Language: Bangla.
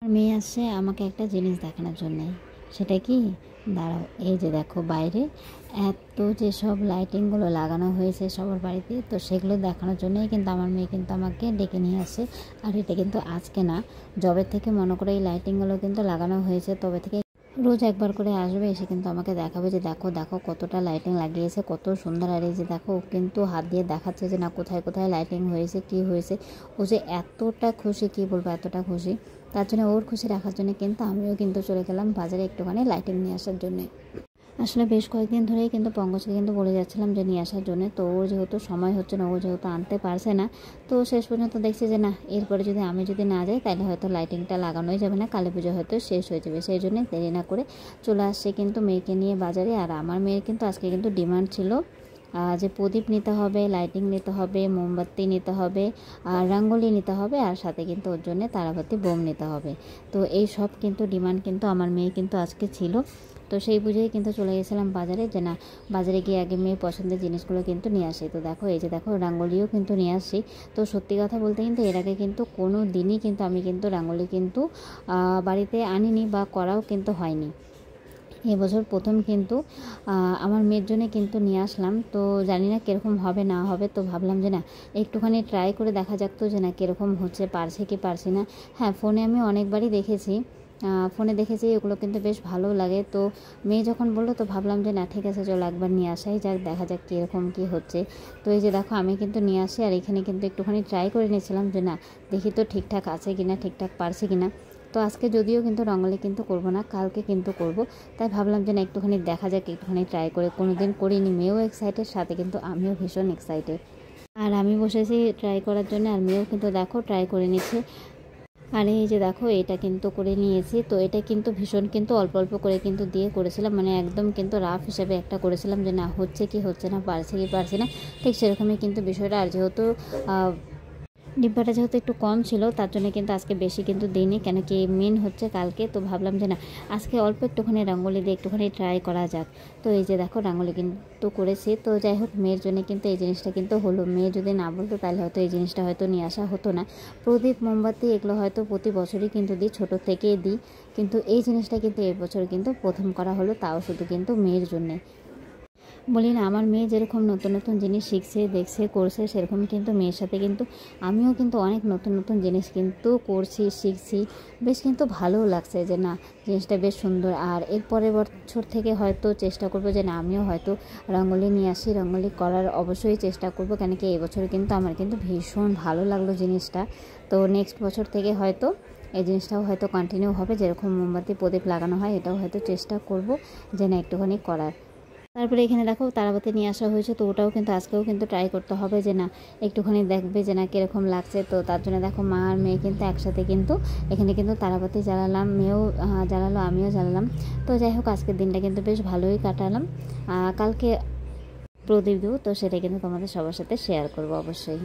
আমার মেয়ে আসছে আমাকে একটা জিনিস দেখানোর জন্যে। সেটা কি? দাঁড়াও, এই যে দেখো বাইরে এত যেসব লাইটিংগুলো লাগানো হয়েছে সবার বাড়িতে, তো সেগুলো দেখানোর জন্যই কিন্তু আমার মেয়ে কিন্তু আমাকে ডেকে নিয়ে আসে। আর এটা কিন্তু আজকে না, যবে থেকে মনে করে এই লাইটিংগুলো কিন্তু লাগানো হয়েছে তবে থেকে রোজ একবার করে আসবে, এসে কিন্তু আমাকে দেখাবে যে দেখো দেখো কতটা লাইটিং লাগিয়েছে, কত সুন্দর। আর এই যে দেখো ও কিন্তু হাত দিয়ে দেখাচ্ছে যে না কোথায় কোথায় লাইটিং হয়েছে, কি হয়েছে। ও যে এতটা খুশি, কি বলবো, এতটা খুশি। তার জন্য ওর খুশি রাখার জন্য কিন্তু আমিও কিন্তু চলে গেলাম বাজারে একটুখানি লাইটিং নিয়ে আসার জন্যে। আসলে বেশ কয়েকদিন ধরেই কিন্তু পঙ্কজকে কিন্তু বলে যাচ্ছিলাম যে নিয়ে আসার জন্য, তো ওর যেহেতু সময় হচ্ছে না, ও যেহেতু আনতে পারছে না, তো শেষ পর্যন্ত দেখছি যে না, এরপরে যদি আমি যদি না যাই তাহলে হয়তো লাইটিংটা লাগানোই যাবে না, কালী পুজো হয়তো শেষ হয়ে যাবে। সেই জন্যই দেরি না করে চলে আসছে কিন্তু মেয়েকে নিয়ে বাজারে। আর আমার মেয়ের কিন্তু আজকে কিন্তু ডিমান্ড ছিল যে প্রদীপ নিতে হবে, লাইটিং নিতে হবে, মোমবাতি নিতে হবে, আর রঙ্গোলি নিতে হবে, আর সাথে কিন্তু ওর জন্য তারাবাতি বোম নিতে হবে। তো এই সব কিন্তু ডিমান্ড কিন্তু আমার মেয়ে কিন্তু আজকে ছিল। তো সেই বুঝেই কিন্তু চলে গেছিলাম বাজারে, যে না বাজারে গিয়ে আগে মেয়ের পছন্দের জিনিসগুলো কিন্তু নিয়ে আসি। তো দেখো এই যে দেখো রঙ্গোলিও কিন্তু নিয়ে আসি। তো সত্যি কথা বলতে কিন্তু এর আগে কিন্তু কোনো দিনই কিন্তু আমি কিন্তু রঙ্গোলি কিন্তু বাড়িতে আনিনি বা করাও কিন্তু হয়নি। এবছর প্রথম কিন্তু আমার মেয়ের জন্য কিন্তু নিয়ে আসলাম। তো জানি না কীরকম হবে না হবে, তো ভাবলাম যে না একটুখানি ট্রাই করে দেখা যাক তো, যে না কীরকম হচ্ছে, পারছে কি পারছে না। হ্যাঁ, ফোনে আমি অনেকবারই দেখেছি, ফোনে দেখেছি এগুলো কিন্তু বেশ ভালো লাগে। তো মেয়ে যখন বললো তো ভাবলাম যে না ঠিক আছে, চলো একবার নিয়ে আসাই যাক, দেখা যাক কীরকম কী হচ্ছে। তো এই যে দেখো আমি কিন্তু নিয়ে আসি, আর এখানে কিন্তু একটুখানি ট্রাই করে নিয়েছিলাম যে না দেখি তো ঠিকঠাক আছে কিনা, ঠিকঠাক পারছে কিনা। তো আজকে যদিও কিন্তু রঙ্গোলি কিন্তু করব না, কালকে কিন্তু করব। তাই ভাবলাম যে না একটুখানি দেখা যাক, একটুখানি ট্রাই করে, কোনো দিন করিনি। মেয়েও এক্সাইটেড, সাথে কিন্তু আমিও ভীষণ এক্সাইটেড। আর আমি বসেছি ট্রাই করার জন্য, আর মেয়েও কিন্তু দেখো ট্রাই করে নিচ্ছে। আর এই যে দেখো এটা কিন্তু করে নিয়েছি। তো এটা কিন্তু ভীষণ কিন্তু অল্প অল্প করে কিন্তু দিয়ে করেছিলাম, মানে একদম কিন্তু রাফ হিসাবে একটা করেছিলাম যে না হচ্ছে কি হচ্ছে না, পারছে কি পারছে না, ঠিক সেরকমই কিন্তু বিষয়টা। আর যেহেতু ডিব্বাটা যেহেতু একটু কম ছিল তার জন্য কিন্তু আজকে বেশি কিন্তু দিইনি, কেন কি মেন হচ্ছে কালকে। তো ভাবলাম যে না আজকে অল্প একটুখানি রঙ্গোলি দিয়ে একটুখানি ট্রাই করা যাক। তো এই যে দেখো রঙ্গোলি কিন্তু করেছি। তো যাই হোক, মেয়ের জন্য কিন্তু এই জিনিসটা কিন্তু হলো। মেয়ে যদি না বলতো তাহলে হয়তো এই জিনিসটা হয়তো নিয়ে আসা হতো না। প্রদীপ মোমবাতি এগুলো হয়তো প্রতি বছরই কিন্তু দিই, ছোটো থেকেই দিই, কিন্তু এই জিনিসটা কিন্তু এবছর কিন্তু প্রথম করা হলো, তাও শুধু কিন্তু মেয়ের জন্যে। বলি না, আমার মেয়ে যেরকম নতুন নতুন জিনিস শিখছে, দেখছে, করছে, সেরকম কিন্তু মেয়ের সাথে কিন্তু আমিও কিন্তু অনেক নতুন নতুন জিনিস কিন্তু করছি, শিখছি। বেশ কিন্তু ভালোও লাগছে যে না জিনিসটা বেশ সুন্দর। আর এর পরের বছর থেকে হয়তো চেষ্টা করব যে না আমিও হয়তো রঙ্গোলি নিয়ে আসি, রঙ্গোলি করার অবশ্যই চেষ্টা করব, কেন কি এবছর কিন্তু আমার কিন্তু ভীষণ ভালো লাগলো জিনিসটা। তো নেক্সট বছর থেকে হয়তো এই জিনিসটাও হয়তো কন্টিনিউ হবে, যেরকম মোমবাতি প্রদীপ লাগানো হয় এটাও হয়তো চেষ্টা করব যে না একটুখানি করার। তারপরে এখানে দেখো তারাবাতি নিয়ে আসা হয়েছে, তো ওটাও কিন্তু আজকেও কিন্তু ট্রাই করতে হবে যে না একটুখানি দেখবে যে না কীরকম লাগছে। তো তার জন্য দেখো মা আর মেয়ে কিন্তু একসাথে কিন্তু এখানে কিন্তু তারাবাতি জ্বালালাম, মেয়েও জ্বালালো, আমিও জ্বালালাম। তো যাই হোক আজকের দিনটা কিন্তু বেশ ভালোই কাটালাম। কালকে প্রদীপ দেবো, তো সেটা কিন্তু তোমাদের সবার সাথে শেয়ার করবো অবশ্যই।